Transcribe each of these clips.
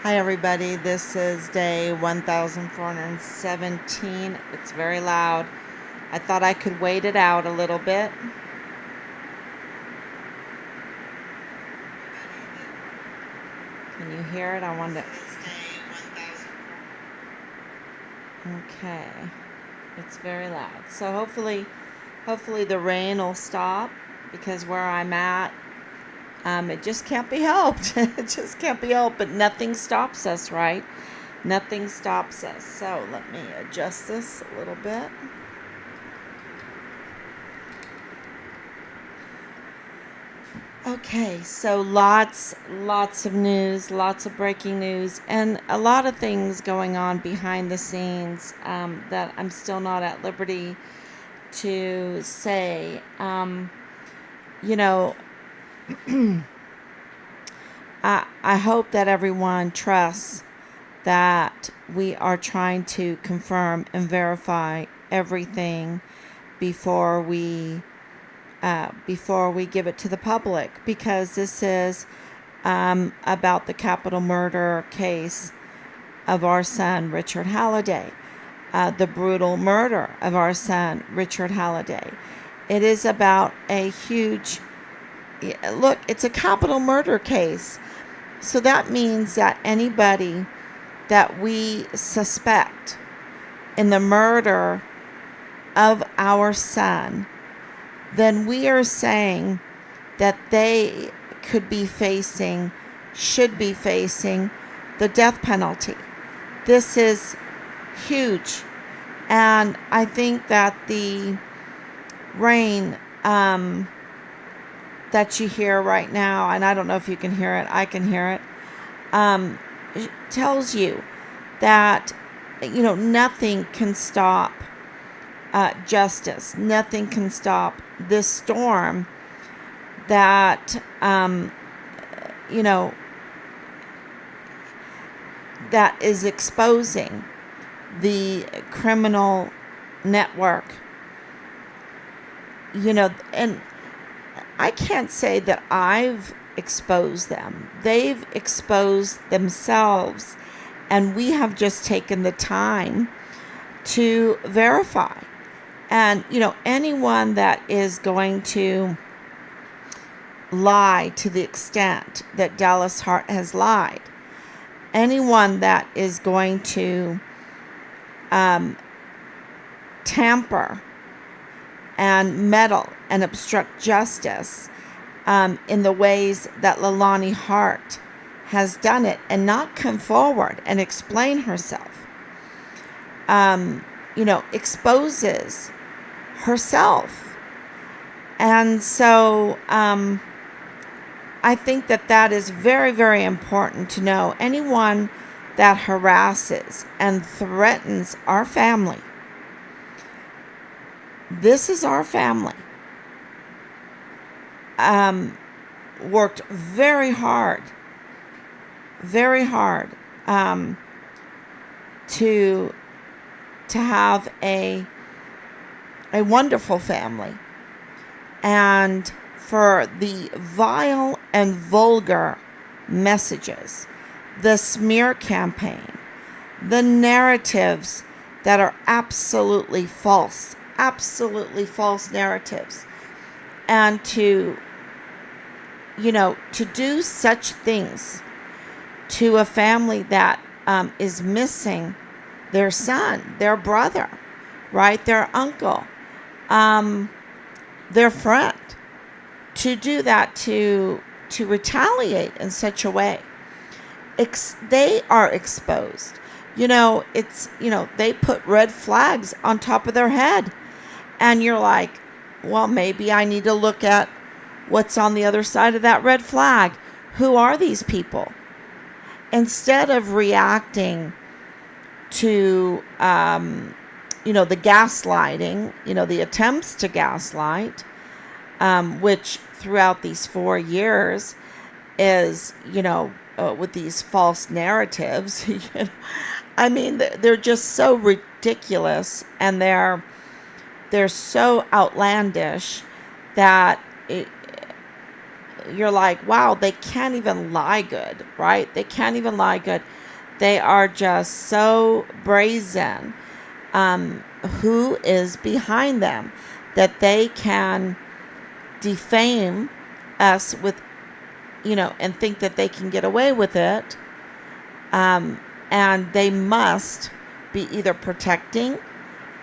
Hi everybody, this is day 1417. It's very loud. I thought I could wait it out a little bit. Can you hear it? I wanted to... Okay. It's very loud. So hopefully the rain will stop, because where I'm at, it just can't be helped. It just can't be helped, but nothing stops us, right? Nothing stops us. So let me adjust this a little bit. Okay, so lots of news, lots of breaking news, and a lot of things going on behind the scenes that I'm still not at liberty to say. You know, I hope that everyone trusts that we are trying to confirm and verify everything before we give it to the public, because this is about the capital murder case of our son Richard Halliday, the brutal murder of our son Richard Halliday. It is about a huge look. It's a capital murder case, so that means that anybody that we suspect in the murder of our son, then we are saying that they should be facing the death penalty. This is huge. And I think that the rain that you hear right now, and I don't know if you can hear it, I can hear it, tells you that, nothing can stop justice. Nothing can stop this storm that, that is exposing the criminal network. And I can't say that I've exposed them. They've exposed themselves, and we have just taken the time to verify. And, anyone that is going to lie to the extent that Dallas Hart has lied, anyone that is going to tamper and meddle and obstruct justice in the ways that Leilani Hart has done it, and not come forward and explain herself, exposes herself. And so I think that is very, very important to know. Anyone that harasses and threatens our family, this is our family, worked very hard to have a wonderful family. And for the vile and vulgar messages, the smear campaign, the narratives that are absolutely false narratives, and to do such things to a family that is missing their son, their brother, right, their uncle, their friend, to do that, to retaliate in such a way. They are exposed. They put red flags on top of their head, and you're like, well, maybe I need to look at what's on the other side of that red flag. Who are these people? Instead of reacting to, the gaslighting, the attempts to gaslight, which throughout these 4 years is, with these false narratives, I mean, they're just so ridiculous, and they're so outlandish that you're like, wow, they can't even lie good, right? They can't even lie good. They are just so brazen. Who is behind them that they can defame us with, and think that they can get away with it. And they must be either protecting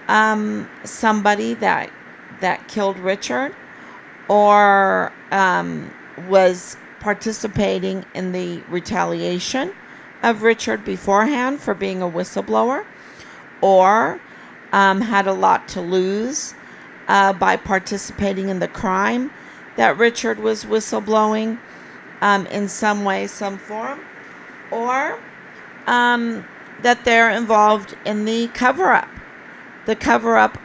somebody that killed Richard, or was participating in the retaliation of Richard beforehand for being a whistleblower, or had a lot to lose by participating in the crime that Richard was whistleblowing in some way, some form, or that they're involved in the cover-up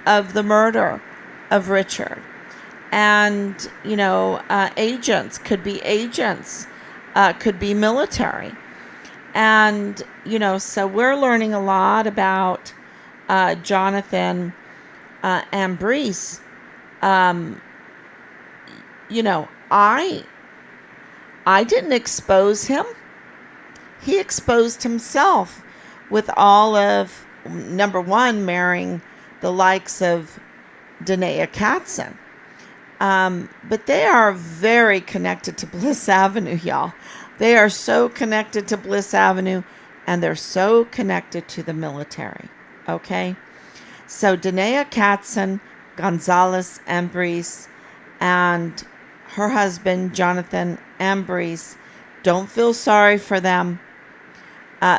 of the murder of Richard. And, agents, could be military. And, so we're learning a lot about Jonathan and Bliss. I didn't expose him. He exposed himself with all of, number one, marrying the likes of Danae Katzen. But they are very connected to Bliss Avenue, y'all. They are so connected to Bliss Avenue, and they're so connected to the military. Okay? So Danae Katzen, Gonzalez, and Bliss, and her husband, Jonathan and Bliss, don't feel sorry for them.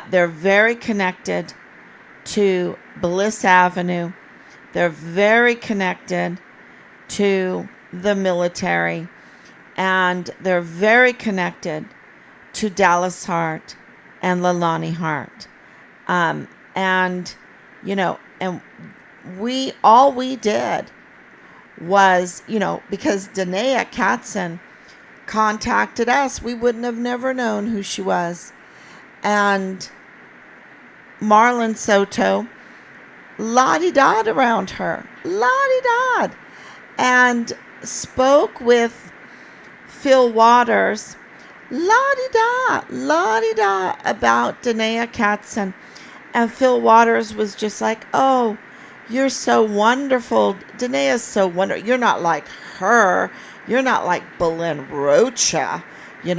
They're very connected to Bliss Avenue. They're very connected to the military, and they're very connected to Dallas Hart and Leilani Hart. And all we did was, because Danae Katzen contacted us, we wouldn't have never known who she was. And Marlon Soto la-di-da'd around her, la-di-da'd, and spoke with Phil Waters, la-di-da about Danae Katzen. And Phil Waters was just like, oh, you're so wonderful. Danae is so wonderful. You're not like her. You're not like Belen Rocha, you're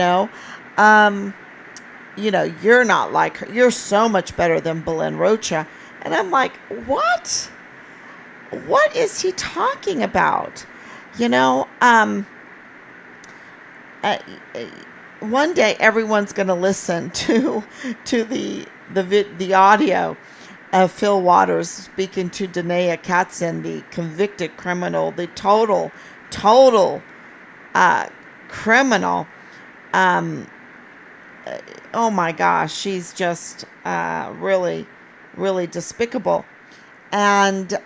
not like her. You're so much better than Belen Rocha. And I'm like, what? What is he talking about? One day everyone's going to listen to the audio of Phil Waters speaking to Danae Katzen, the convicted criminal, the total criminal. Oh my gosh, she's just really, really despicable. And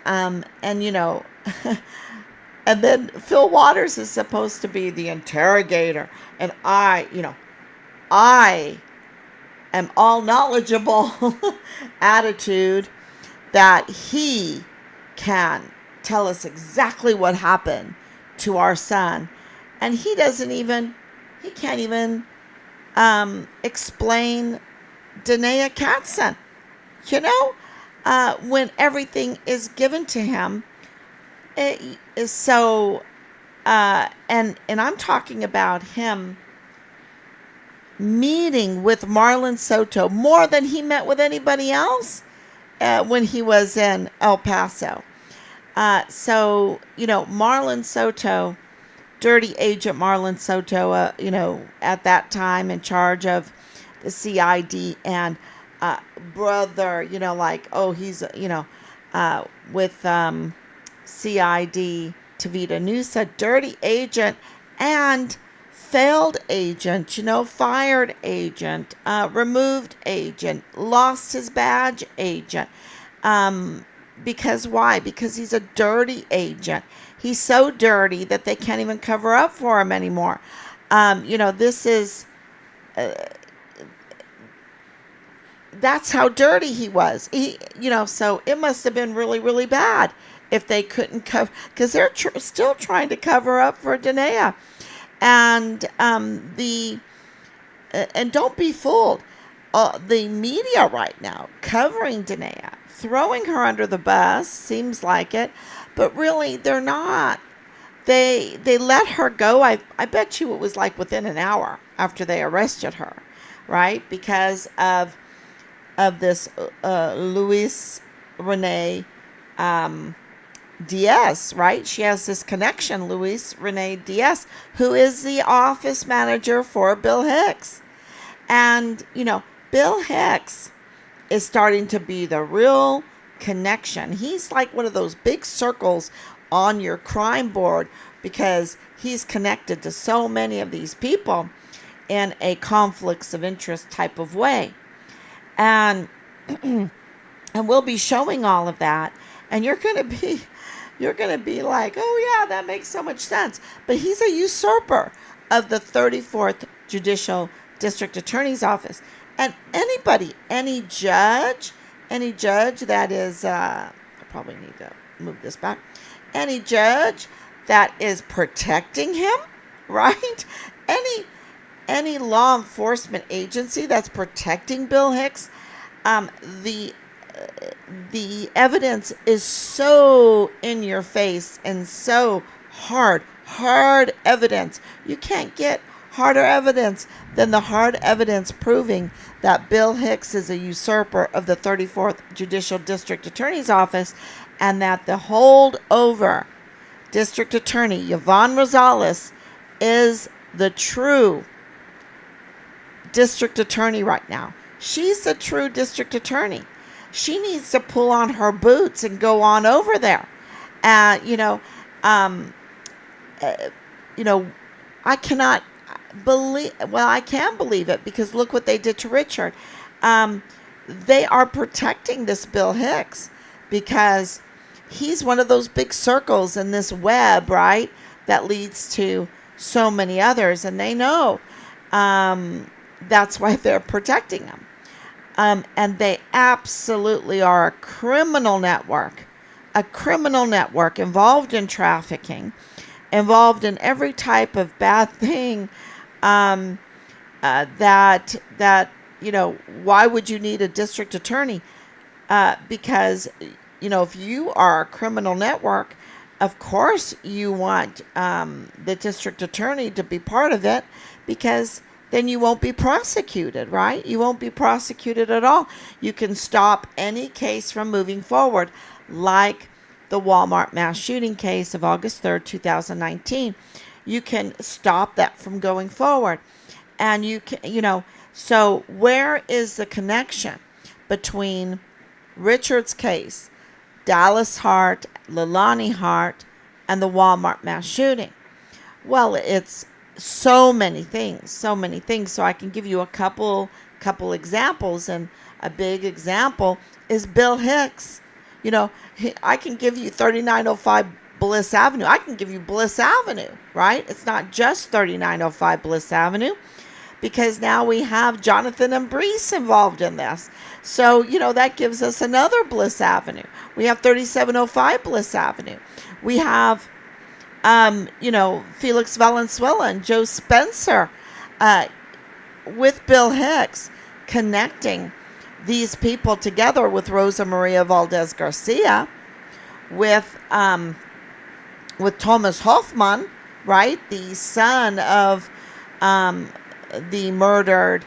and then Phil Waters is supposed to be the interrogator, and I am all knowledgeable attitude that he can tell us exactly what happened to our son, and he can't even explain Danae Katzen, when everything is given to him. And I'm talking about him meeting with Marlon Soto more than he met with anybody else when he was in El Paso. Marlon Soto, dirty agent Marlon Soto, at that time in charge of the CID, and brother, he's, with CID Tavita Nusa, dirty agent and failed agent, fired agent, removed agent, lost his badge agent. Because why? Because he's a dirty agent. He's so dirty that they can't even cover up for him anymore. This is, that's how dirty he was. So it must have been really, really bad if they couldn't cover, because they're still trying to cover up for Danae. And and don't be fooled. The media right now covering Danae, throwing her under the bus, seems like it, but really they're not. They let her go. I bet you it was like within an hour after they arrested her, right? Because of this Luis Rene Diaz, right? She has this connection, Luis Rene Diaz, who is the office manager for Bill Hicks. And, Bill Hicks is starting to be the real connection. He's like one of those big circles on your crime board because he's connected to so many of these people in a conflicts of interest type of way. And and we'll be showing all of that, and you're going to be like, "Oh yeah, that makes so much sense." But he's a usurper of the 34th Judicial District Attorney's Office. And any judge that is, I probably need to move this back, any judge that is protecting him, right? Any law enforcement agency that's protecting Bill Hicks, the evidence is so in your face and so hard evidence. You can't get harder evidence than the hard evidence proving that Bill Hicks is a usurper of the 34th Judicial District Attorney's Office, and that the holdover District Attorney, Yvonne Rosales, is the true District Attorney right now. She's the true District Attorney. She needs to pull on her boots and go on over there. I cannot I can believe it, because look what they did to Richard. They are protecting this Bill Hicks because he's one of those big circles in this web, right, that leads to so many others, and they know that's why they're protecting him. And they absolutely are a criminal network involved in trafficking, involved in every type of bad thing. Why would you need a district attorney? Because, if you are a criminal network, of course you want the district attorney to be part of it, because then you won't be prosecuted, right? You won't be prosecuted at all. You can stop any case from moving forward, like the Walmart mass shooting case of August 3rd, 2019. You can stop that from going forward. And you can, so where is the connection between Richard's case, Dallas Hart, Leilani Hart, and the Walmart mass shooting? Well, it's so many things. So I can give you a couple examples, and a big example is Bill Hicks. I can give you 3905 Bliss Avenue. I can give you Bliss Avenue, right? It's not just 3905 Bliss Avenue, because now we have Jonathan and Brees involved in this. So, that gives us another Bliss Avenue. We have 3705 Bliss Avenue. We have, Felix Valenzuela and Joe Spencer with Bill Hicks, connecting these people together with Rosa Maria Valdez Garcia, with Thomas Hoffman, right, the son of the murdered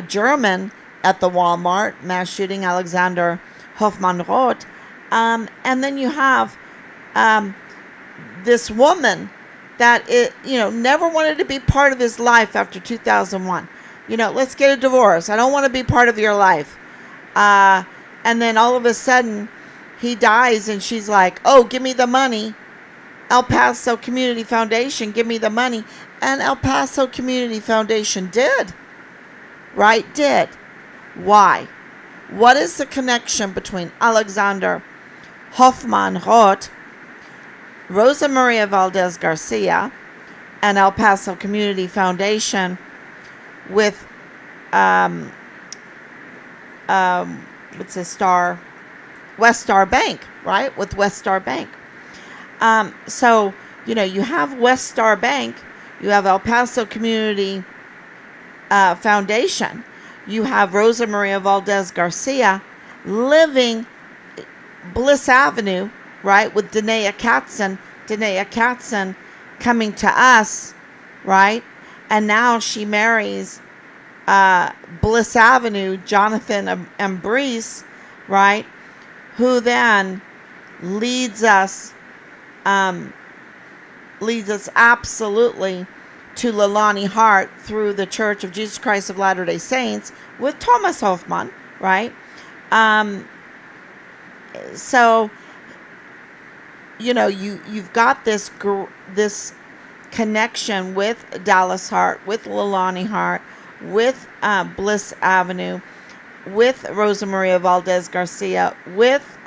German at the Walmart mass shooting, Alexander Hoffman-Roth. And then you have this woman that never wanted to be part of his life after 2001. Let's get a divorce. I don't want to be part of your life. And then all of a sudden he dies, and she's like, "Oh, give me the money. El Paso Community Foundation, give me the money." And El Paso Community Foundation did. Right? Did. Why? What is the connection between Alexander Hoffman-Roth, Rosa Maria Valdez Garcia, and El Paso Community Foundation with what's the star? West Star Bank, right? With West Star Bank. So, you have West Star Bank, You have El Paso Community Foundation. You have Rosa Maria Valdez Garcia living Bliss Avenue, right, with Danae Katzen coming to us, right? And now she marries Bliss Avenue, Jonathan Ambrose, right? Who then leads us absolutely to Leilani Hart through the Church of Jesus Christ of Latter-day Saints with Thomas Hoffman, right? So, you've got this connection with Dallas Hart, with Leilani Hart, with Bliss Avenue, with Rosa Maria Valdez Garcia, with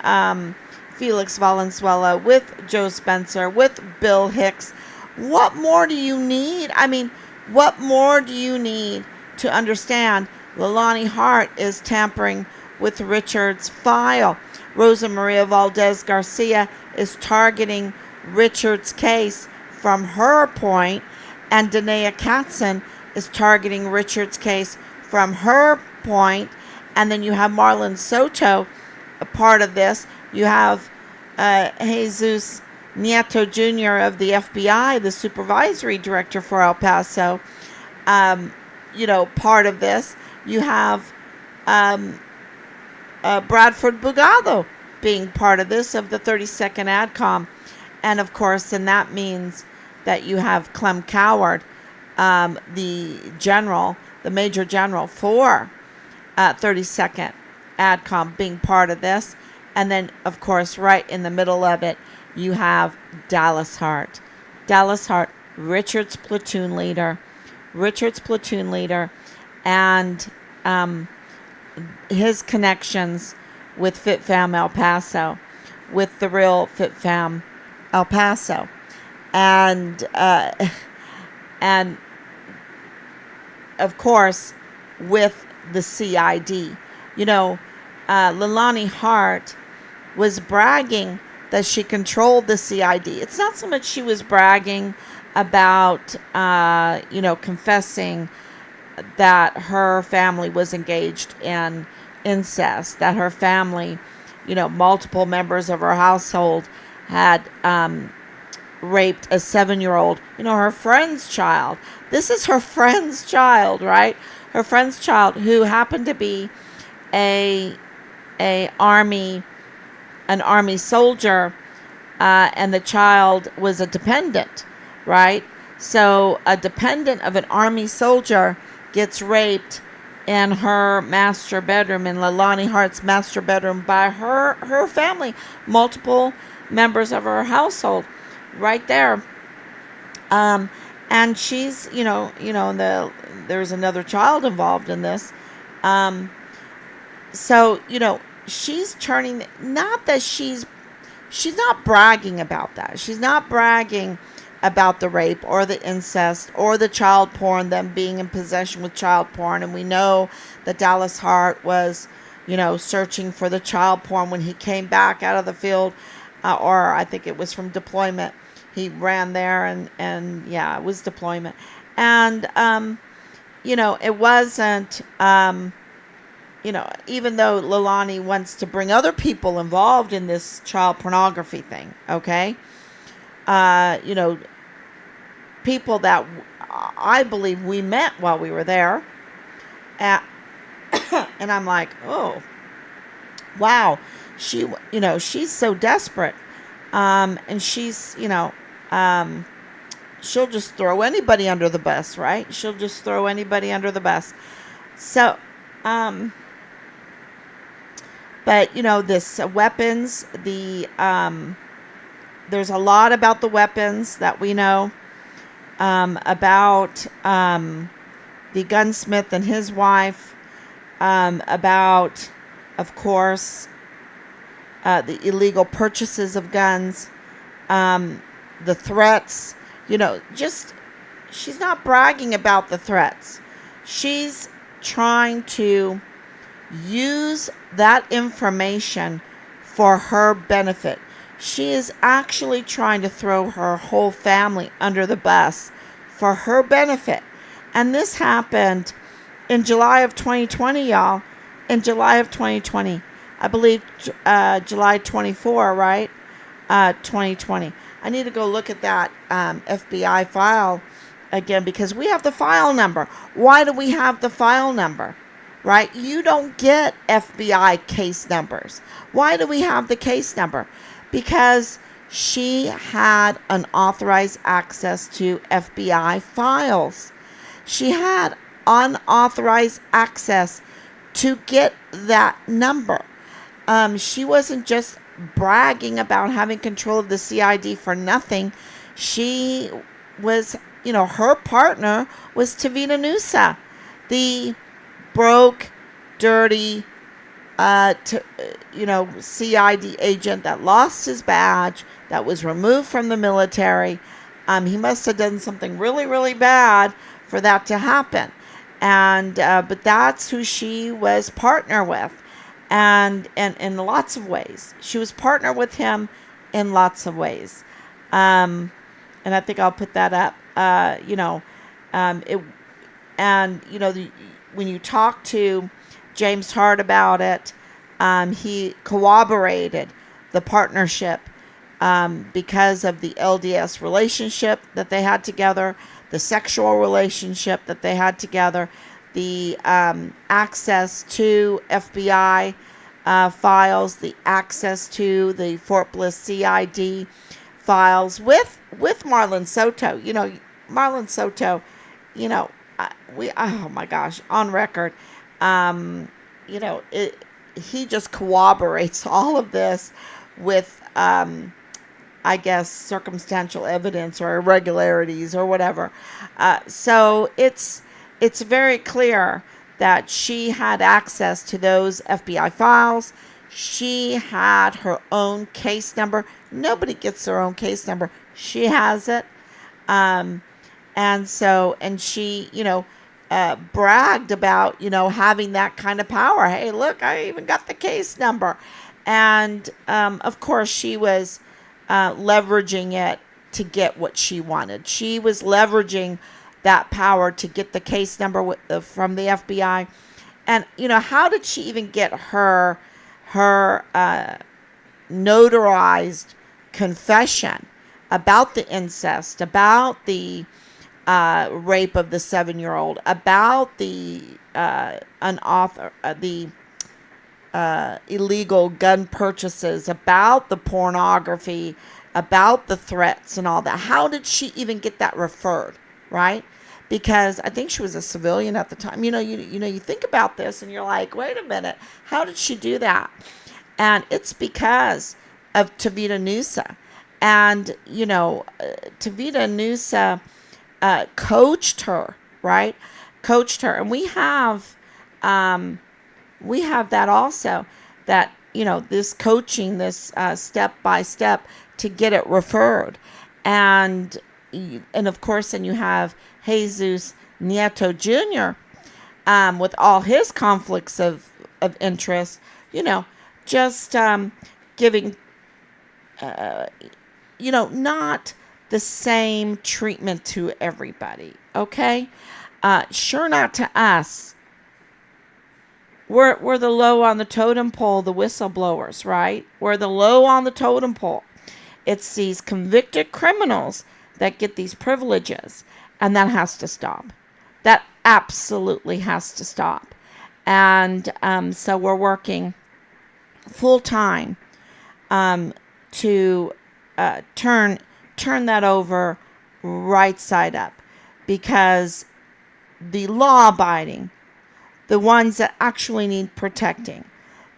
Felix Valenzuela, with Joe Spencer, with Bill Hicks. What more do you need? I mean, what more do you need to understand? Leilani Hart is tampering with Richard's file. Rosa Maria Valdez Garcia is targeting Richard's case from her point, and Danae Katzen is targeting Richard's case from her point. And then you have Marlon Soto, a part of this. You have Jesus Nieto Jr. of the FBI, the supervisory director for El Paso, part of this. You have Bradford Bugado being part of this, of the 32nd ADCOM. And of course, and that means that you have Clem Coward, the major general for 32nd ADCOM being part of this. And then, of course, right in the middle of it, you have Dallas Hart. Dallas Hart, Richard's platoon leader, and his connections with FitFam El Paso, with the real FitFam El Paso, and of course with the CID. Leilani Hart was bragging that she controlled the CID. It's not so much she was bragging about, confessing that her family was engaged in incest, that her family, multiple members of her household had raped a 7-year-old, her friend's child. This is her friend's child, right? Her friend's child, who happened to be an army soldier, and the child was a dependent, right? So a dependent of an army soldier gets raped in her master bedroom, in Leilani Hart's master bedroom, by her family, multiple members of her household, right there. And she's, there's another child involved in this. So, she's turning, not that she's not bragging about that. She's not bragging about the rape or the incest or the child porn, them being in possession with child porn. And we know that Dallas Hart was, searching for the child porn when he came back out of the field, or I think it was from deployment. He ran there and yeah, it was deployment. And, it wasn't, even though Leilani wants to bring other people involved in this child pornography thing, okay? People that I believe we met while we were there. And I'm like, oh, wow. She's so desperate. And she's, she'll just throw anybody under the bus, right? She'll just throw anybody under the bus. So, but, this weapons, there's a lot about the weapons that we know, about the gunsmith and his wife, about, of course, the illegal purchases of guns, the threats, she's not bragging about the threats. She's trying to use that information for her benefit. She is actually trying to throw her whole family under the bus for her benefit. And this happened in July of 2020, y'all. In July of 2020. I believe July 24, right? 2020. I need to go look at that FBI file again because we have the file number. Why do we have the file number? Right? You don't get FBI case numbers. Why do we have the case number? Because she had unauthorized access to FBI files. She had unauthorized access to get that number. She wasn't just bragging about having control of the CID for nothing. She was, her partner was Tavita Nusa, the broke, dirty, CID agent that lost his badge, that was removed from the military. He must have done something really, really bad for that to happen. And but that's who she was partner with, and in lots of ways. She was partner with him in lots of ways. And I think I'll put that up. When you talk to James Hart about it, he corroborated the partnership because of the LDS relationship that they had together, the sexual relationship that they had together, the access to FBI files, the access to the Fort Bliss CID files with Marlon Soto. Marlon Soto, oh my gosh, on record, he just corroborates all of this with, I guess, circumstantial evidence or irregularities or whatever. So it's very clear that she had access to those FBI files. She had her own case number. Nobody gets their own case number. She has it. And she, bragged about, having that kind of power. Hey, look, I even got the case number. And, of course, she was leveraging it to get what she wanted. She was leveraging that power to get the case number from the FBI. And, how did she even get her notarized confession about the incest, about the rape of the 7-year-old, about the illegal gun purchases, about the pornography, about the threats and all that? How did she even get that referred, right? Because I think she was a civilian at the time. You think about this and you're like, wait a minute, how did she do that? And it's because of Tavita Nusa. And, Tavita Nusa coached her, right? Coached her. And we have that also, that, this coaching, this step by step to get it referred. And of course, then you have Jesus Nieto Jr. With all his conflicts of interest, just giving, not the same treatment to everybody, okay? Sure, not to us. We're the low on the totem pole, the whistleblowers, right? We're the low on the totem pole. It's these convicted criminals that get these privileges, and that has to stop. That absolutely has to stop. And so we're working full time to turn that over right side up, because the law-abiding, the ones that actually need protecting,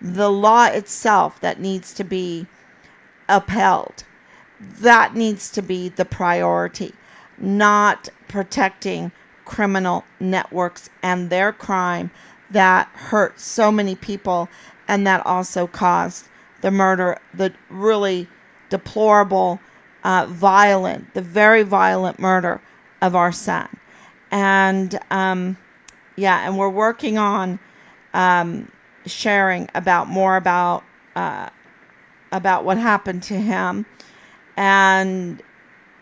the law itself that needs to be upheld, that needs to be the priority, not protecting criminal networks and their crime that hurt so many people and that also caused the murder, the really deplorable, the very violent murder of our son. And and we're working on sharing more about what happened to him, and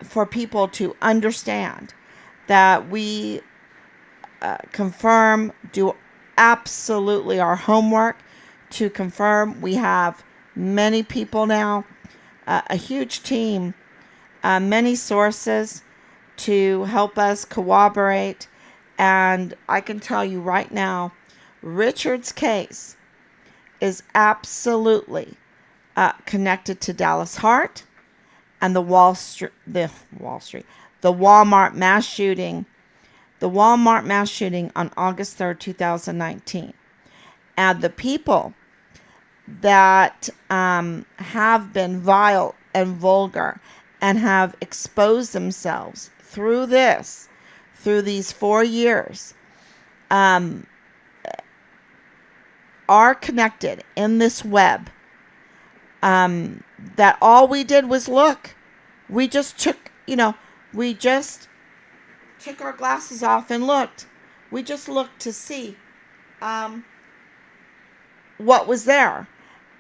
for people to understand that we confirm, do absolutely our homework to confirm. We have many people now, a huge team, many sources to help us corroborate. And I can tell you right now, Richard's case is absolutely connected to Dallas Hart and the Walmart mass shooting, on August 3rd, 2019. And the people that have been vile and vulgar and have exposed themselves through these 4 years, are connected in this web, that all we did was look. We just took our glasses off and looked. We just looked to see what was there.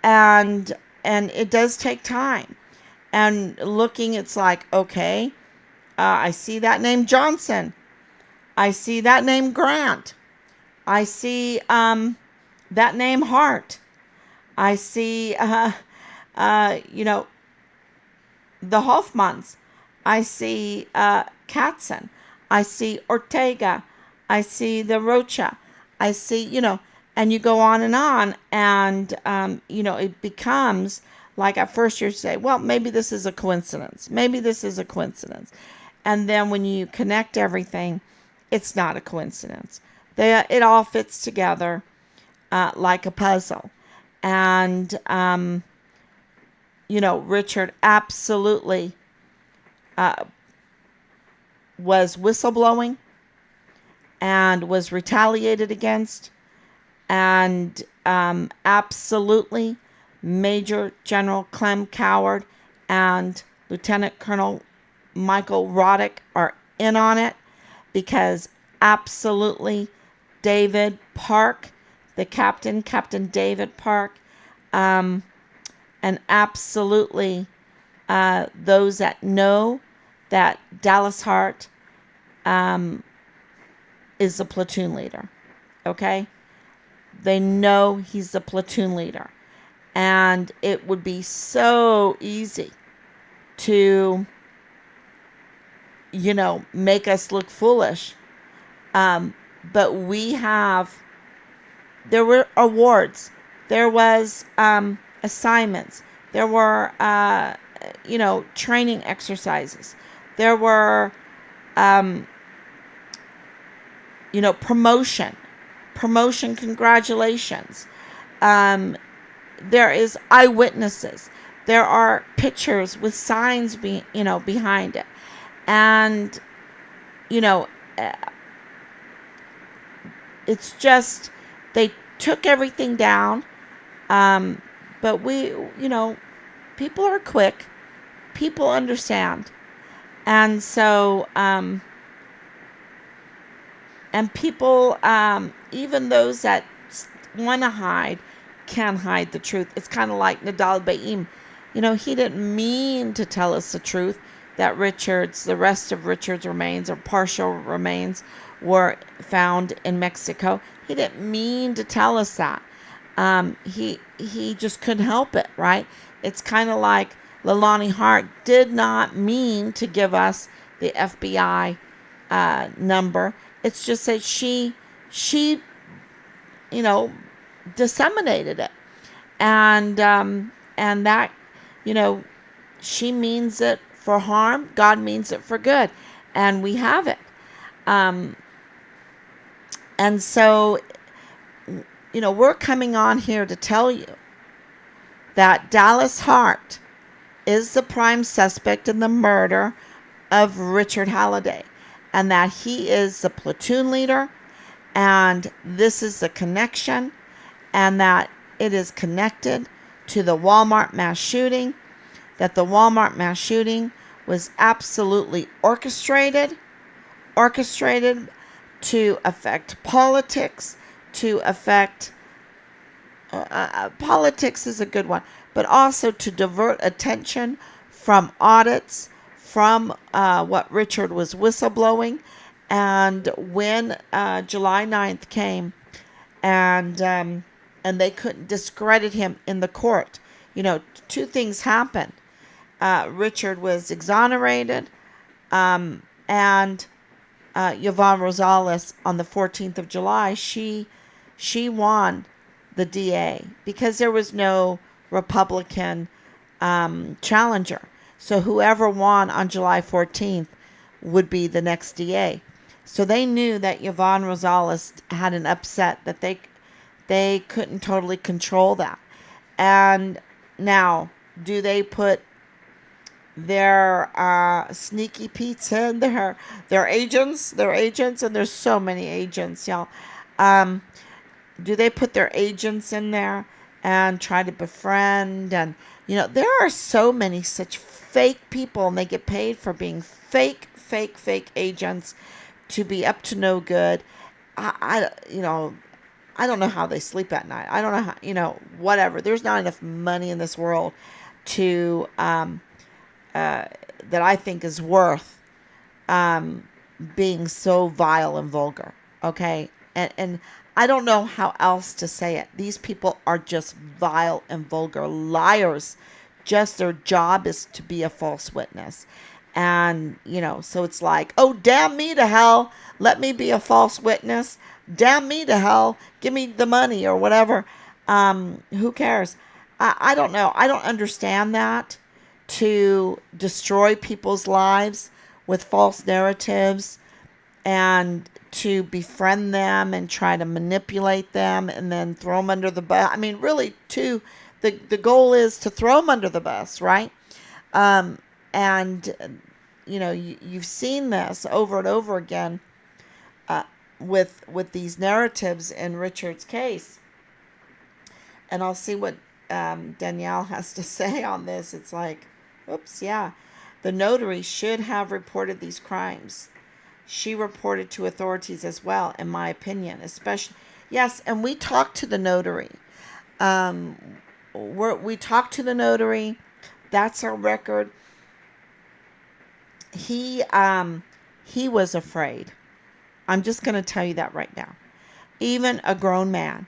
And it does take time. And looking, it's like, okay, I see that name Johnson. I see that name Grant. I see that name Hart. I see, the Hoffmans. I see Katzen. I see Ortega. I see the Rocha. I see, and you go on, and, it becomes like at first you say, well, maybe this is a coincidence. Maybe this is a coincidence. And then when you connect everything, it's not a coincidence. It all fits together like a puzzle. And, Richard absolutely was whistleblowing and was retaliated against. And absolutely Major General Clem Coward and Lieutenant Colonel Michael Roddick are in on it, because absolutely David Park, the Captain David Park, and absolutely those that know that Dallas Hart is the platoon leader. Okay? They know he's the platoon leader. And it would be so easy to, make us look foolish. But there were awards. There was assignments. There were, training exercises. There were, promotion congratulations. There is eyewitnesses. There are pictures with signs behind it. And, it's just, they took everything down. But people are quick. People understand. And so, and people, even those that want to hide, can hide the truth. It's kind of like Nadal Baim. He didn't mean to tell us the truth that the rest of Richard's remains or partial remains were found in Mexico. He didn't mean to tell us that. He just couldn't help it, right? It's kind of like Leilani Hart did not mean to give us the FBI number. It's just that she disseminated it, and that, she means it for harm. God means it for good, and we have it. And so, we're coming on here to tell you that Dallas Hart is the prime suspect in the murder of Richard Halliday, and that he is the platoon leader, and this is the connection, and that it is connected to the Walmart mass shooting, that the Walmart mass shooting was absolutely orchestrated to affect politics, to affect, politics is a good one, but also to divert attention from audits, from what Richard was whistleblowing, And when July 9th came, and they couldn't discredit him in the court, two things happened. Richard was exonerated, and Yvonne Rosales on the 14th of July, she won the DA because there was no Republican challenger. So whoever won on July 14th would be the next DA. So they knew that Yvonne Rosales had an upset, that they couldn't totally control that. And now, do they put their sneaky Pete's in their agents, and there's so many agents, y'all. Do they put their agents in there and try to befriend? And there are so many such fake people, and they get paid for being fake agents to be up to no good. I don't know how they sleep at night. I don't know how, whatever. There's not enough money in this world to that I think is worth being so vile and vulgar. Okay, and I don't know how else to say it. These people are just vile and vulgar liars. Just their job is to be a false witness. And, so it's like, oh, damn me to hell. Let me be a false witness. Damn me to hell. Give me the money or whatever. Who cares? I don't know. I don't understand that. To destroy people's lives with false narratives and to befriend them and try to manipulate them and then throw them under the bus. I mean, really, the goal is to throw them under the bus, right? And you've seen this over and over again with these narratives in Richard's case. And I'll see what Danielle has to say on this. It's like, oops, yeah. The notary should have reported these crimes. She reported to authorities as well, in my opinion, especially. Yes, and we talked to the notary. We talked to the notary. That's our record. He was afraid. I'm just going to tell you that right now. Even a grown man,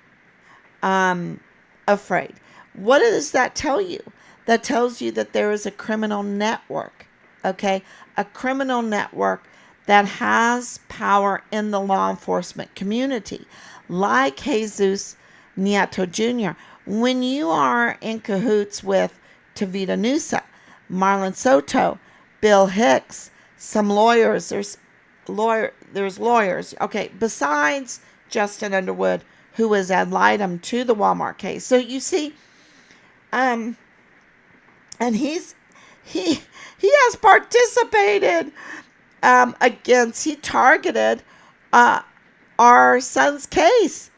afraid. What does that tell you? That tells you that there is a criminal network, okay? A criminal network that has power in the law enforcement community, like Jesus Nieto Jr. When you are in cahoots with Tavita Nusa, Marlon Soto, Bill Hicks, some lawyers, there's lawyers, okay, besides Justin Underwood, who was ad litem to the Walmart case. So you see, and he has participated he targeted our son's case,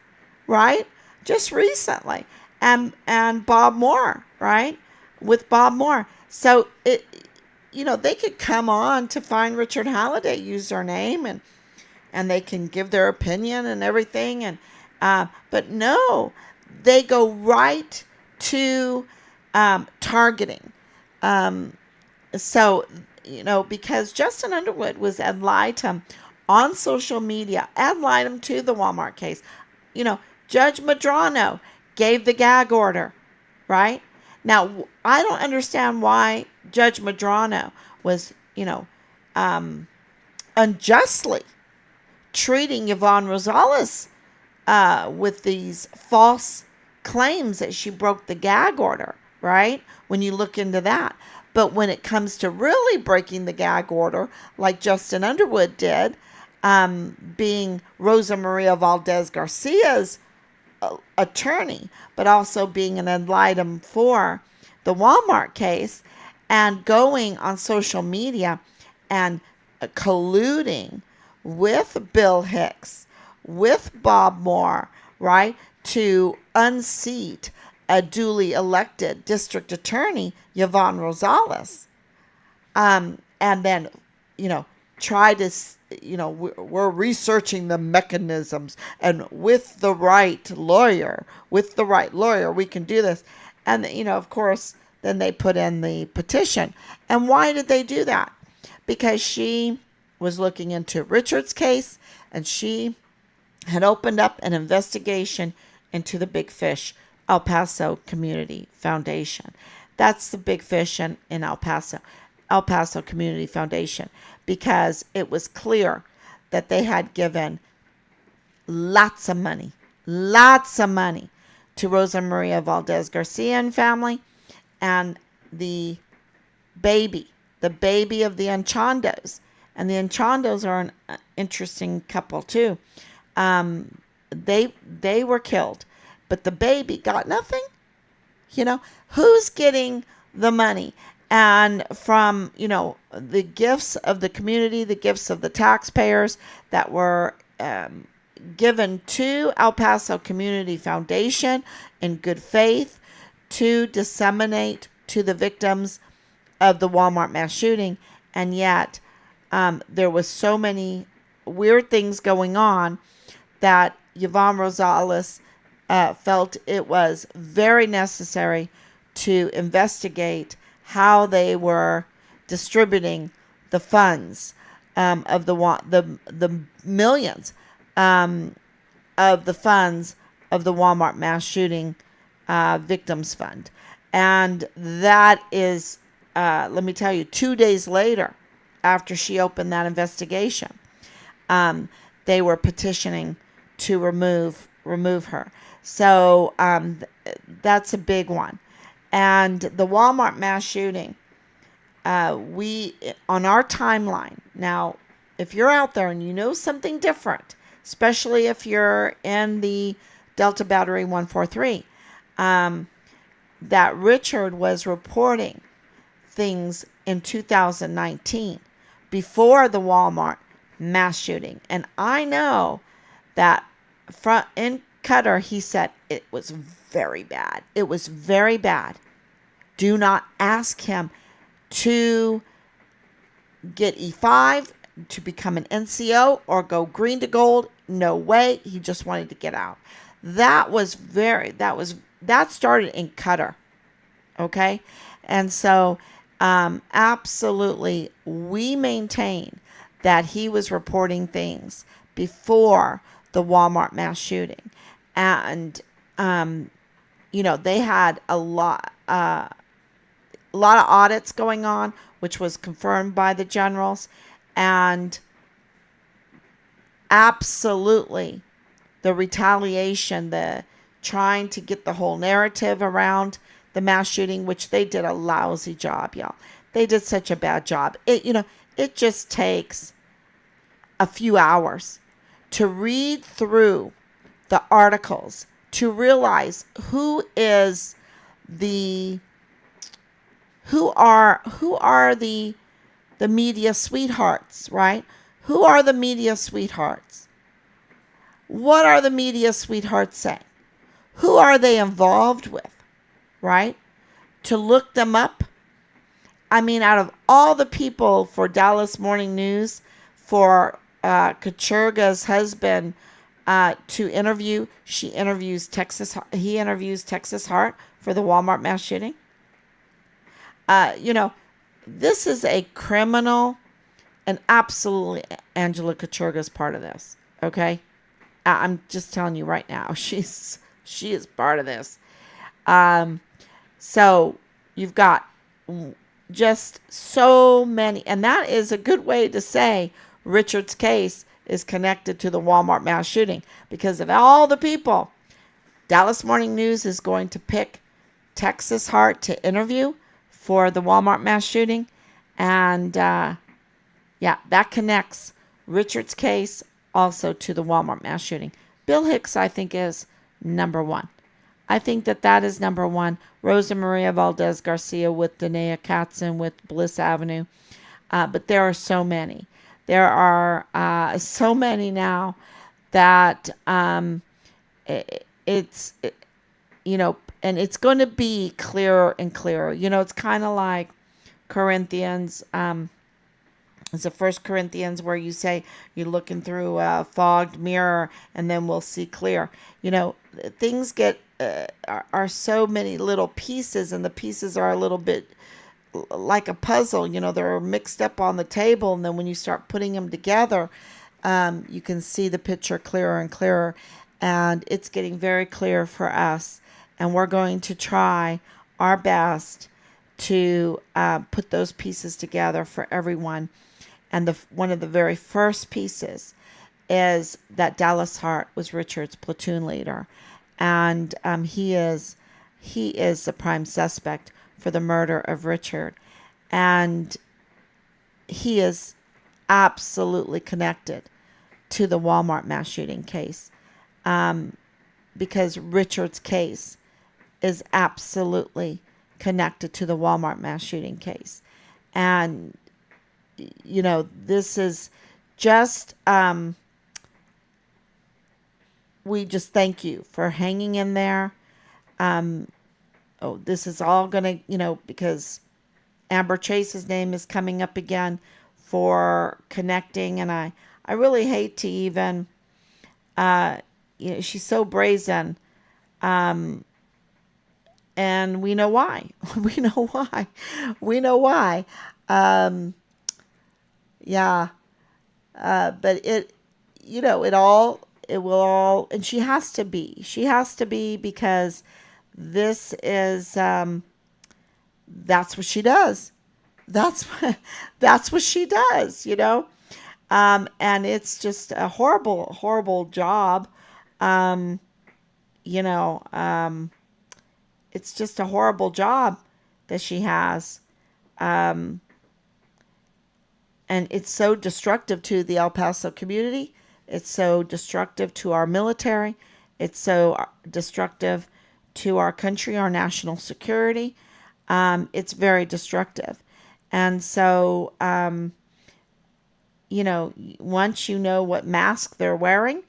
right? Just recently. And Bob Moore, right? With Bob Moore. So they could come on to Find Richard Halliday username and they can give their opinion and everything. And but no, they go right to targeting. So, because Justin Underwood was ad litem on social media, ad litem to the Walmart case. Judge Medrano gave the gag order, right? Now, I don't understand why Judge Medrano was, unjustly treating Yvonne Rosales with these false claims that she broke the gag order, right? When you look into that. But when it comes to really breaking the gag order, like Justin Underwood did, being Rosa Maria Valdez Garcia's attorney, but also being an ad litem for the Walmart case, and going on social media and colluding with Bill Hicks, with Bob Moore, right, to unseat a duly elected district attorney, Yvonne Rosales, and then, try to, we're researching the mechanisms, and with the right lawyer, we can do this. And, of course, then they put in the petition. And why did they do that? Because she was looking into Richard's case, and she had opened up an investigation into the Big Fish El Paso Community Foundation. That's the Big Fish in El Paso Community Foundation, because it was clear that they had given lots of money to Rosa Maria Valdez Garcia and family, and the baby of the Enchandos. And the Enchandos are an interesting couple too. They were killed, but the baby got nothing. Who's getting the money? And from, the gifts of the community, the gifts of the taxpayers that were given to El Paso Community Foundation in good faith to disseminate to the victims of the Walmart mass shooting. And yet there was so many weird things going on that Yvonne Rosales felt it was very necessary to investigate how they were distributing the funds of the millions of the funds of the Walmart mass shooting victims fund. And that is, let me tell you, 2 days later, after she opened that investigation, they were petitioning to remove her. So that's a big one. And the Walmart mass shooting, we, on our timeline, now, if you're out there and you know something different, especially if you're in the Delta Battery 143, that Richard was reporting things in 2019 before the Walmart mass shooting. And I know that in Qatar, he said it was very bad. It was very bad. Do not ask him to get E5, to become an NCO, or go green to gold. No way. He just wanted to get out. That started in Qatar. Okay. And so, absolutely, we maintain that he was reporting things before the Walmart mass shooting. And, they had a lot of audits going on, which was confirmed by the generals. And absolutely, the retaliation, the trying to get the whole narrative around the mass shooting, which they did a lousy job, y'all. They did such a bad job. It just takes a few hours to read through the articles to realize who are the media sweethearts, right? Who are the media sweethearts? What are the media sweethearts saying? Who are they involved with, right? To look them up. I mean, out of all the people for Dallas Morning News, for Kachurga's husband to interview, he interviews Texas Hart for the Walmart mass shooting. This is a criminal, and absolutely Angela Kachurga's part of this. Okay, I'm just telling you right now, she is part of this. So you've got just so many, and that is a good way to say Richard's case is connected to the Walmart mass shooting, because of all the people, Dallas Morning News is going to pick Texas Hart to interview for the Walmart mass shooting. And that connects Richard's case also to the Walmart mass shooting. Bill Hicks, I think, is number one. I think that is number one. Rosa Maria Valdez Garcia with Danae Katzen with Bliss Avenue. But there are so many. There are so many now that and it's going to be clearer and clearer. It's kind of like Corinthians. It's the First Corinthians where you say you're looking through a fogged mirror and then we'll see clear. Things get are so many little pieces, and the pieces are a little bit like a puzzle. They're mixed up on the table, and then when you start putting them together, you can see the picture clearer and clearer. And it's getting very clear for us. And we're going to try our best to put those pieces together for everyone. And one of the very first pieces is that Dallas Hart was Richard's platoon leader, and he is the prime suspect for the murder of Richard, and he is absolutely connected to the Walmart mass shooting case, because Richard's case is absolutely connected to the Walmart mass shooting case. And, this is just, we just thank you for hanging in there. This is all going to, because Amber Chase's name is coming up again for connecting. And I really hate to even, she's so brazen. And we know why. We know why. We know why. Yeah. But it will all, and she has to be. She has to be, because this is, that's what she does. That's what she does, and it's just a horrible, horrible job. Um, you know, um, it's just a horrible job that she has. Um, and it's so destructive to the El Paso community. It's so destructive to our military. It's so destructive to our country, our national security. It's very destructive. And so, once you know what mask they're wearing,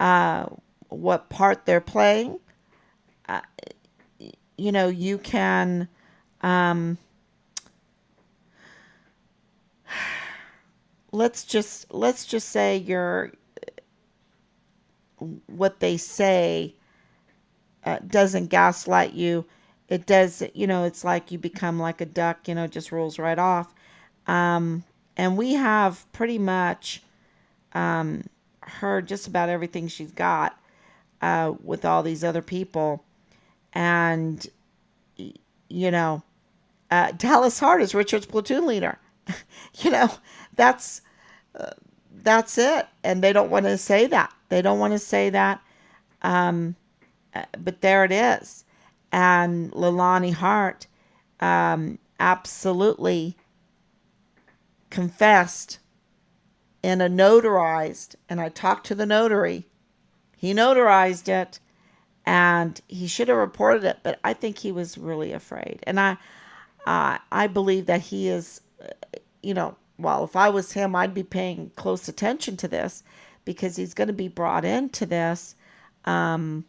uh, what part they're playing, uh, you can, let's just say what they say doesn't gaslight you. It does, it's like you become like a duck, just rolls right off. And we have pretty much heard just about everything she's got with all these other people. And, you know, Dallas Hart is Richard's platoon leader. you know, that's uh, that's it. And they don't want to say that. They don't want to say that. Um, but there it is. And Leilani Hart absolutely confessed in a notarized, and I talked to the notary. He notarized it, and he should have reported it, but I think he was really afraid. And I believe that he is, well, if I was him, I'd be paying close attention to this, because he's going to be brought into this um,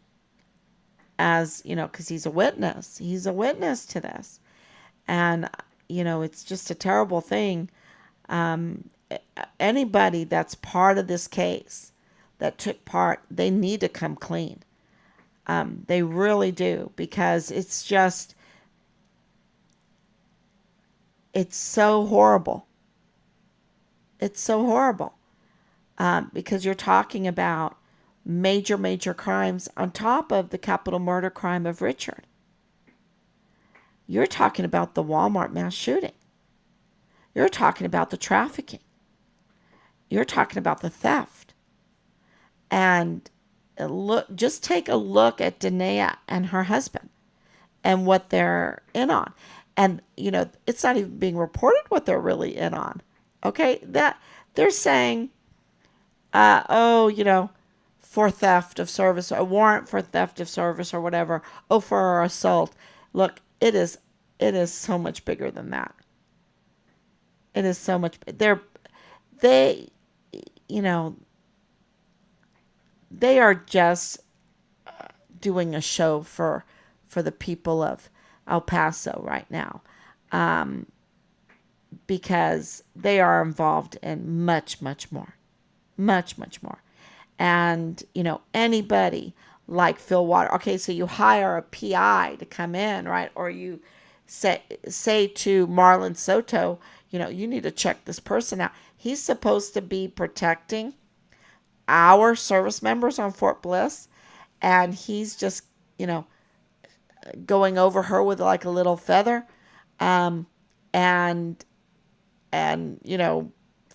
as, because he's a witness. He's a witness to this. And, it's just a terrible thing. Um, Anybody that's part of this case, that took part, they need to come clean. They really do, because it's so horrible. It's so horrible, because you're talking about major, major crimes on top of the capital murder crime of Richard. You're talking about the Walmart mass shooting. You're talking about the trafficking. You're talking about the theft. And just take a look at Danae and her husband and what they're in on. And, it's not even being reported what they're really in on. Okay? That they're saying, for theft of service, a warrant for theft of service or whatever. Oh, for assault. Look, it is so much bigger than that. It is so much. They, you know, they are just doing a show for the people of El Paso right now, because they are involved in much, much more, much, much more. And anybody like Phil Water. Okay, so you hire a PI to come in, right? Or say to Marlon Soto, you need to check this person out. He's supposed to be protecting our service members on Fort Bliss, and he's just, you know, going over her with like a little feather. Um, and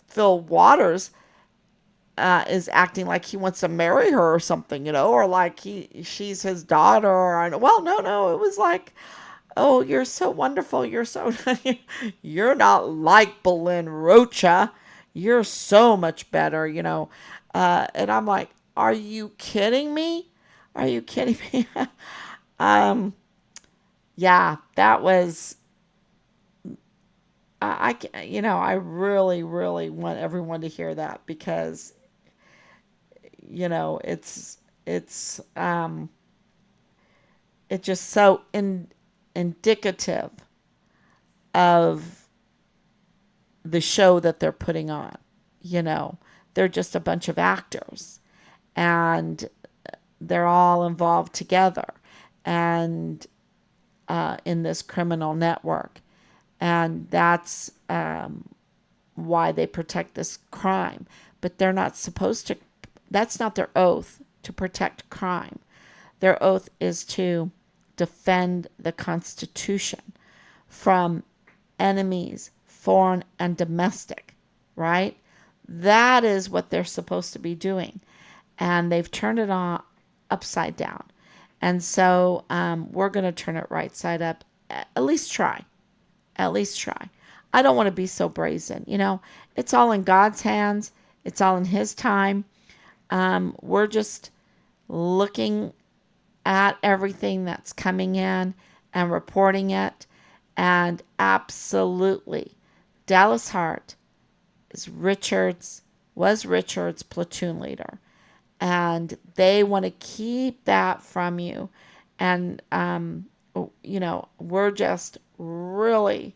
Phil Waters is acting like he wants to marry her or something, or like she's his daughter. Well, no, it was like, oh, you're so wonderful. You're so, you're not like Belen Rocha. You're so much better. And I'm like, are you kidding me? Are you kidding me? um, yeah, that was, I really, really want everyone to hear that because, it's, it's just so indicative of the show that they're putting on. They're just a bunch of actors and they're all involved together and in this criminal network. And that's why they protect this crime. But they're not supposed to, that's not their oath to protect crime. Their oath is to defend the Constitution from enemies, foreign and domestic, right? That is what they're supposed to be doing. And they've turned it on upside down. And so we're going to turn it right side up. At least try. At least try. I don't want to be so brazen. It's all in God's hands. It's all in His time. We're just looking at everything that's coming in and reporting it. And absolutely, Dallas Hart was Richard's platoon leader. And they want to keep that from you. And, we're just really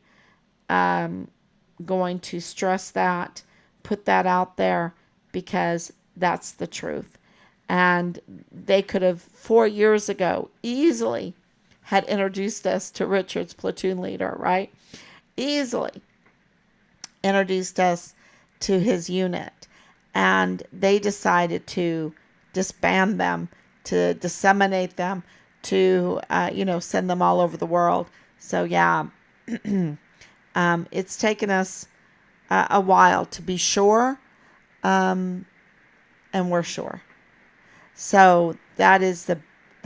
going to stress that, put that out there because that's the truth. And they could have 4 years ago easily had introduced us to Richard's platoon leader, right? Easily introduced us to his unit. And they decided to disband them, to disseminate them, to, send them all over the world. So, yeah, it's taken us a while to be sure, and we're sure. So that is the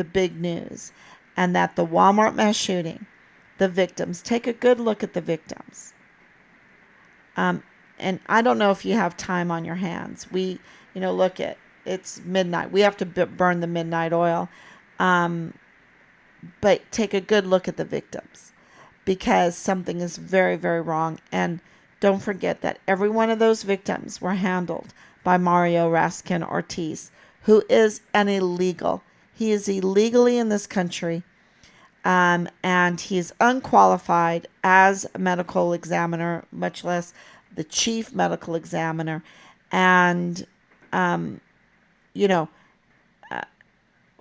big news. And that the Walmart mass shooting, the victims, take a good look at the victims. And I don't know if you have time on your hands. Look it's midnight. We have to burn the midnight oil. But take a good look at the victims because something is very, very wrong. And don't forget that every one of those victims were handled by Mario Raskin Ortiz, who is an illegal. He is illegally in this country, and he is unqualified as a medical examiner, much less the chief medical examiner. And,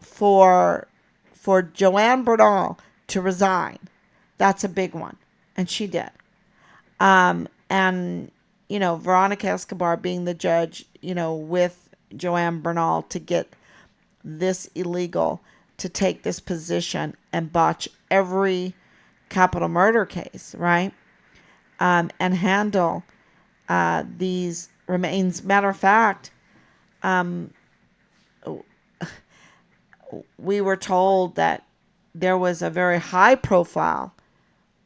for Joanne Bernal to resign, that's a big one, and she did. And Veronica Escobar being the judge, with Joanne Bernal to get this illegal to take this position and botch every capital murder case, right? And handle these remains. Matter of fact, we were told that there was a very high profile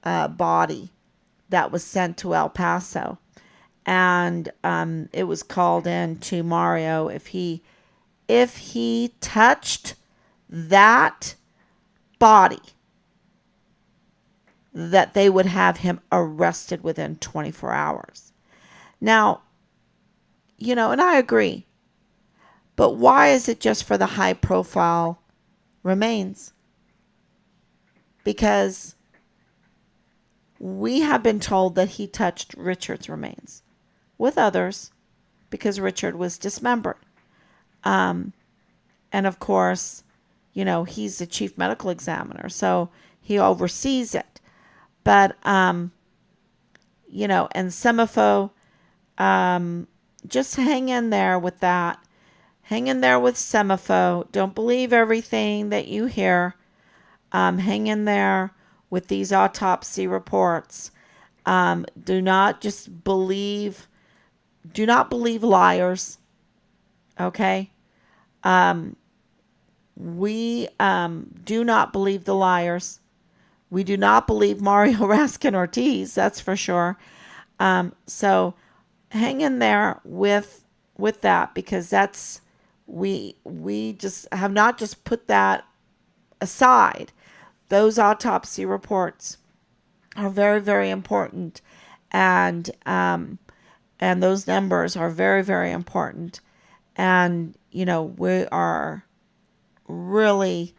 body that was sent to El Paso. And it was called in to Mario if he touched that body, that they would have him arrested within 24 hours. Now, and I agree. But why is it just for the high profile remains? Because we have been told that he touched Richard's remains with others because Richard was dismembered. And of course, he's the chief medical examiner, so he oversees it. But, and Semapho, just hang in there with that. Hang in there with Semapho. Don't believe everything that you hear. Hang in there with these autopsy reports. Do not believe liars. Okay? We do not believe the liars. We do not believe Mario Raskin Ortiz, that's for sure. So hang in there with that, because we just have not just put that aside. Those autopsy reports are very, very important, and those numbers are very, very important. And we are really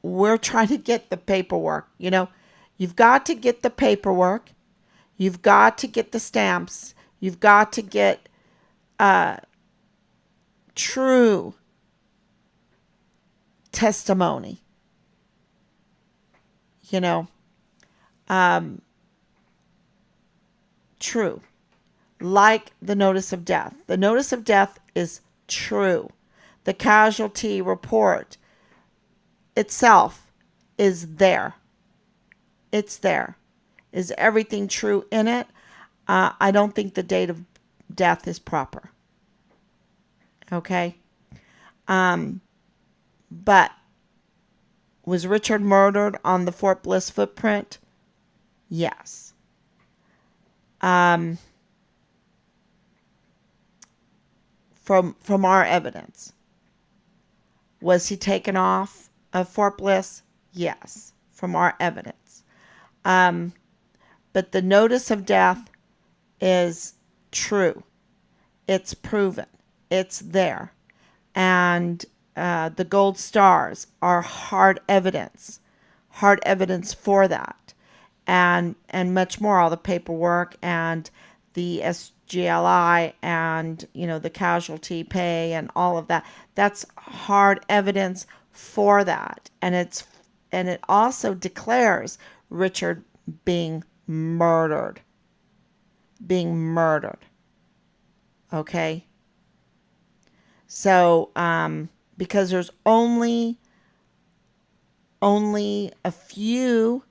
we're trying to get the paperwork. You've got to get the paperwork. You've got to get the stamps. You've got to get true testimony. True. Like the notice of death. The notice of death is true. The casualty report itself is there. It's there. Is everything true in it? I don't think the date of death is proper. Okay? But was Richard murdered on the Fort Bliss footprint? Yes. From our evidence. Was he taken off of Fort Bliss? Yes, from our evidence. But the notice of death is true. It's proven. It's there. And the gold stars are hard evidence for that. And much more, all the paperwork and the SGLI and, the casualty pay and all of that. That's hard evidence for that. And it also declares Richard being murdered. Okay? So, because there's only a few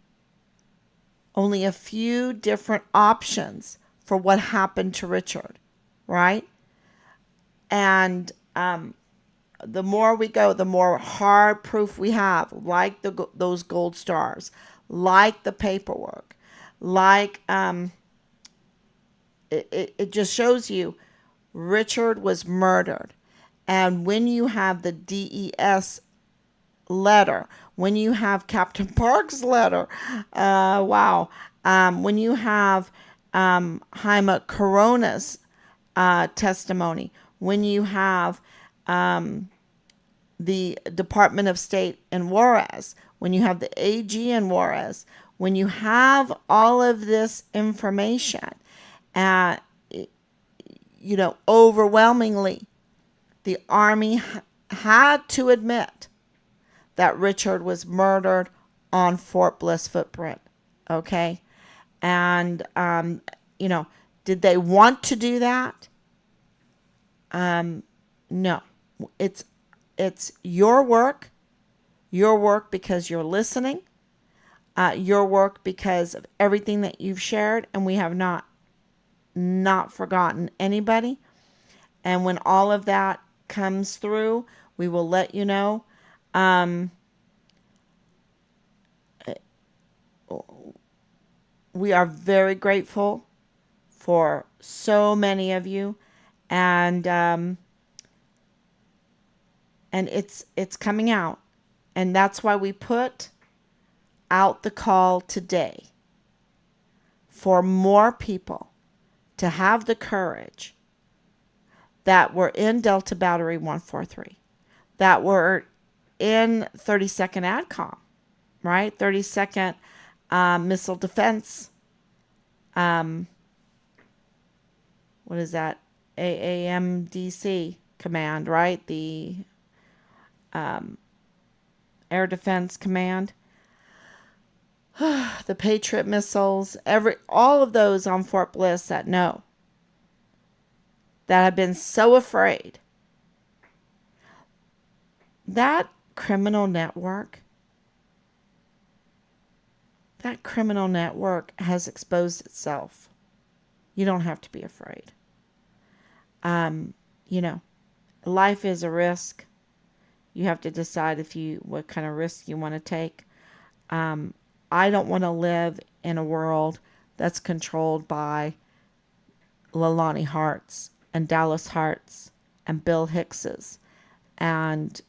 different options for what happened to Richard, right? And the more we go, the more hard proof we have, like those gold stars, like the paperwork, like it just shows you Richard was murdered. And when you have the DES letter, when you have Captain Park's letter, when you have Jaime Corona's testimony, when you have the Department of State in Juarez, when you have the AG in Juarez, when you have all of this information, overwhelmingly, the Army had to admit that Richard was murdered on Fort Bliss footprint. Okay? And, did they want to do that? No. It's your work because you're listening, your work because of everything that you've shared, and we have not forgotten anybody. And when all of that comes through, we will let you know. We are very grateful for so many of you, and it's coming out, and that's why we put out the call today for more people to have the courage that were in Delta Battery 143, that were in 32nd ADCOM, right? 32nd Missile Defense. What is that? AAMDC command, right? The Air Defense Command, the Patriot missiles, all of those on Fort Bliss that know, that have been so afraid. That criminal network has exposed itself. You don't have to be afraid. Life is a risk. You have to decide what kind of risk you want to take. I don't want to live in a world that's controlled by Leilani Harts and Dallas Harts and Bill Hickses and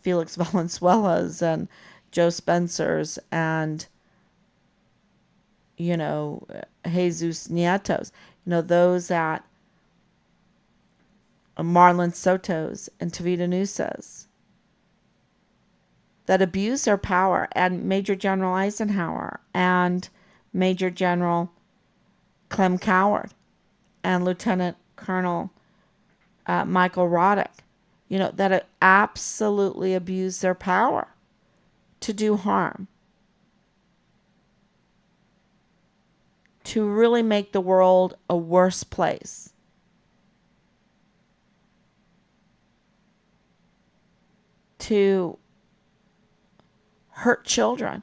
Felix Valenzuela's and Joe Spencer's and Jesus Nietos, those that Marlon Soto's and Tavita Nussa's that abuse their power, and Major General Eisenhower and Major General Clem Coward and Lieutenant Colonel Michael Roddick, that absolutely abuse their power to do harm, to really make the world a worse place. To hurt children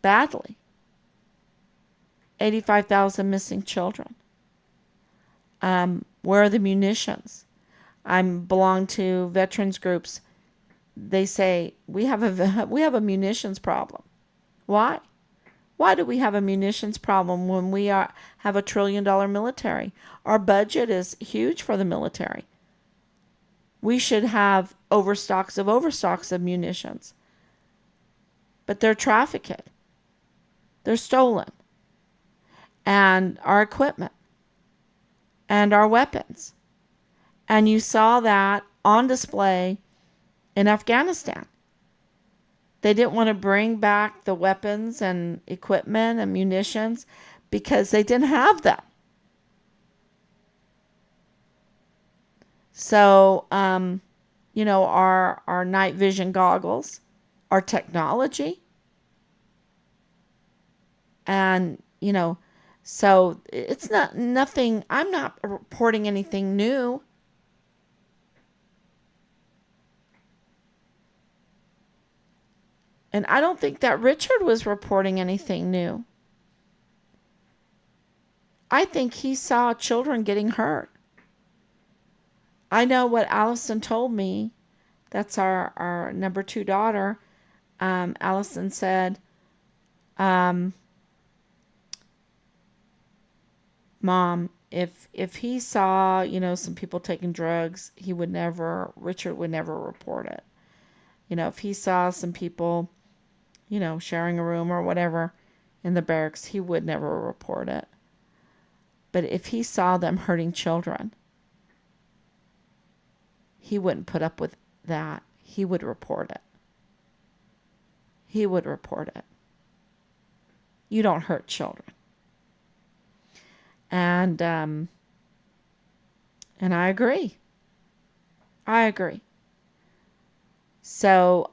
badly. 85,000 missing children. Where are the munitions? I belong to veterans groups. They say we have a munitions problem. Why? Why do we have a munitions problem when we have a $1 trillion military? Our budget is huge for the military. We should have overstocks of munitions. But they're trafficked. They're stolen. And our equipment. And our weapons. And you saw that on display in Afghanistan. They didn't want to bring back the weapons and equipment and munitions because they didn't have them. So, our night vision goggles, our technology, and, so it's nothing, I'm not reporting anything new. And I don't think that Richard was reporting anything new. I think he saw children getting hurt. I know what Allison told me. That's our number 2 daughter. Allison said, Mom, if he saw, some people taking drugs, Richard would never report it. If he saw some people, sharing a room or whatever in the barracks, he would never report it. But if he saw them hurting children, he wouldn't put up with that. He would report it. He would report it. You don't hurt children. And I agree. I agree. So,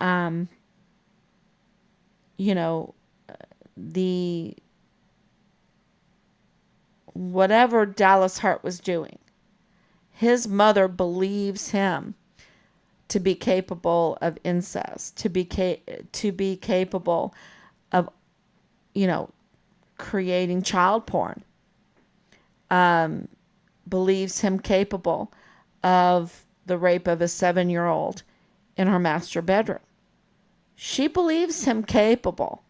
whatever Dallas Hart was doing, his mother believes him to be capable of incest, to be capable of, creating child porn. Believes him capable of the rape of a 7-year-old in her master bedroom. She believes him capable.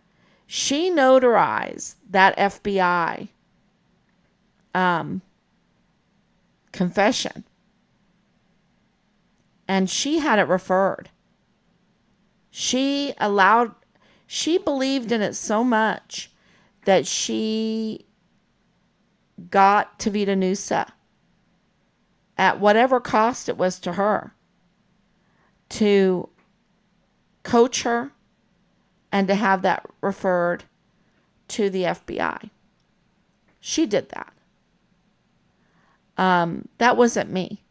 She notarized that FBI confession. And she had it referred. She believed in it so much that she got Tavita Nussa at whatever cost it was to her to coach her and to have that referred to the FBI. She did that. That wasn't me.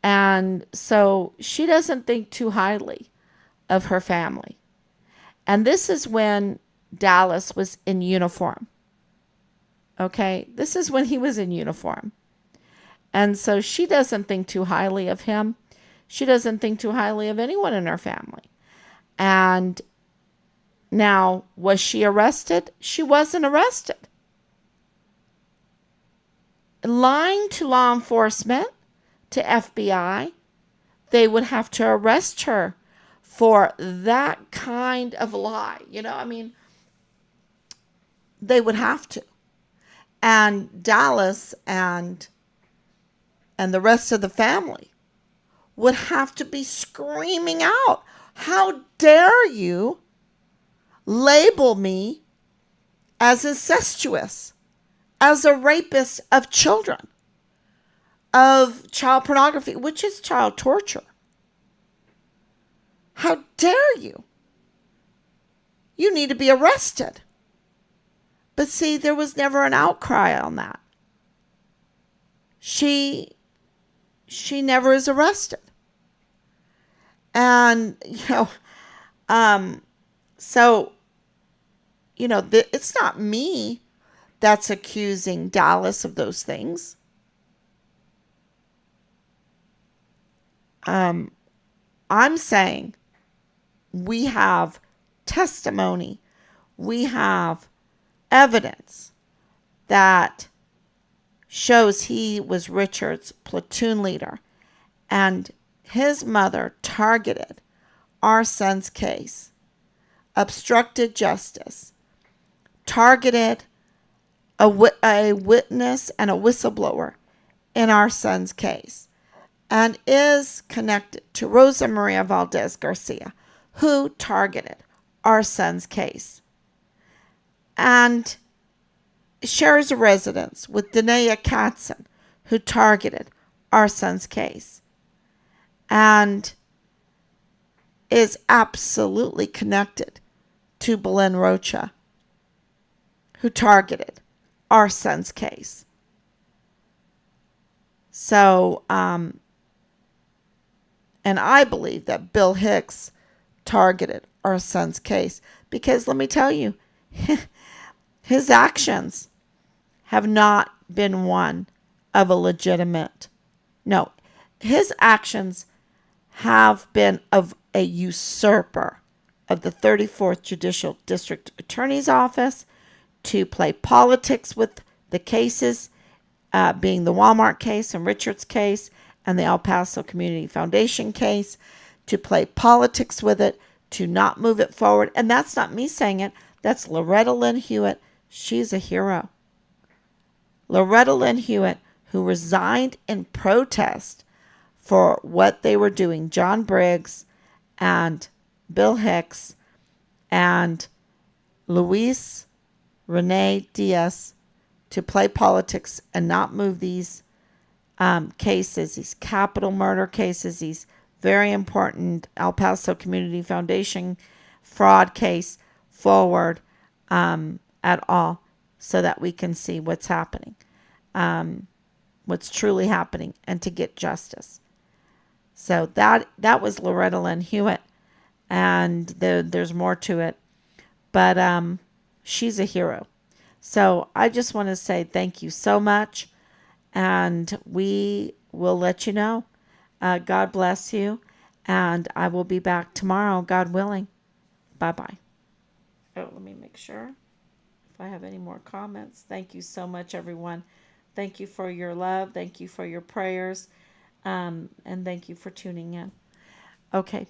And so she doesn't think too highly of her family. And this is when Dallas was in uniform. Okay? This is when he was in uniform. And so she doesn't think too highly of him. She doesn't think too highly of anyone in her family. And now, was she arrested? She wasn't arrested. Lying to law enforcement, to FBI, they would have to arrest her for that kind of lie. They would have to. And Dallas and the rest of the family would have to be screaming out, "How dare you label me as incestuous, as a rapist of children, of child pornography, which is child torture? How dare you? You need to be arrested." But see, there was never an outcry on that. She never is arrested. And, so, it's not me that's accusing Dallas of those things. I'm saying we have testimony, we have evidence that shows he was Richard's platoon leader, and his mother targeted our son's case, obstructed justice, targeted a witness and a whistleblower in our son's case, and is connected to Rosa Maria Valdez Garcia, who targeted our son's case, and shares a residence with Danae Katzen, who targeted our son's case, and is absolutely connected to Belen Rocha, who targeted our son's case. So, and I believe that Bill Hicks targeted our son's case, because let me tell you, his actions have not been one of a legitimate. No, his actions have been of a usurper of the 34th Judicial District Attorney's Office to play politics with the cases, being the Walmart case and Richard's case and the El Paso Community Foundation case, to play politics with it, to not move it forward. And that's not me saying it. That's Loretta Lynn Hewitt. She's a hero. Loretta Lynn Hewitt, who resigned in protest for what they were doing, John Briggs and Bill Hicks and Luis Renee Diaz, to play politics and not move these cases, these capital murder cases, these very important El Paso Community Foundation fraud case forward at all, so that we can see what's happening, what's truly happening, and to get justice. So that was Loretta Lynn Hewitt, and there's more to it, but she's a hero. So I just want to say thank you so much, and we will let you know. God bless you, and I will be back tomorrow, God willing. Bye-bye. Oh, let me make sure if I have any more comments. Thank you so much, everyone. Thank you for your love. Thank you for your prayers, and thank you for tuning in. Okay.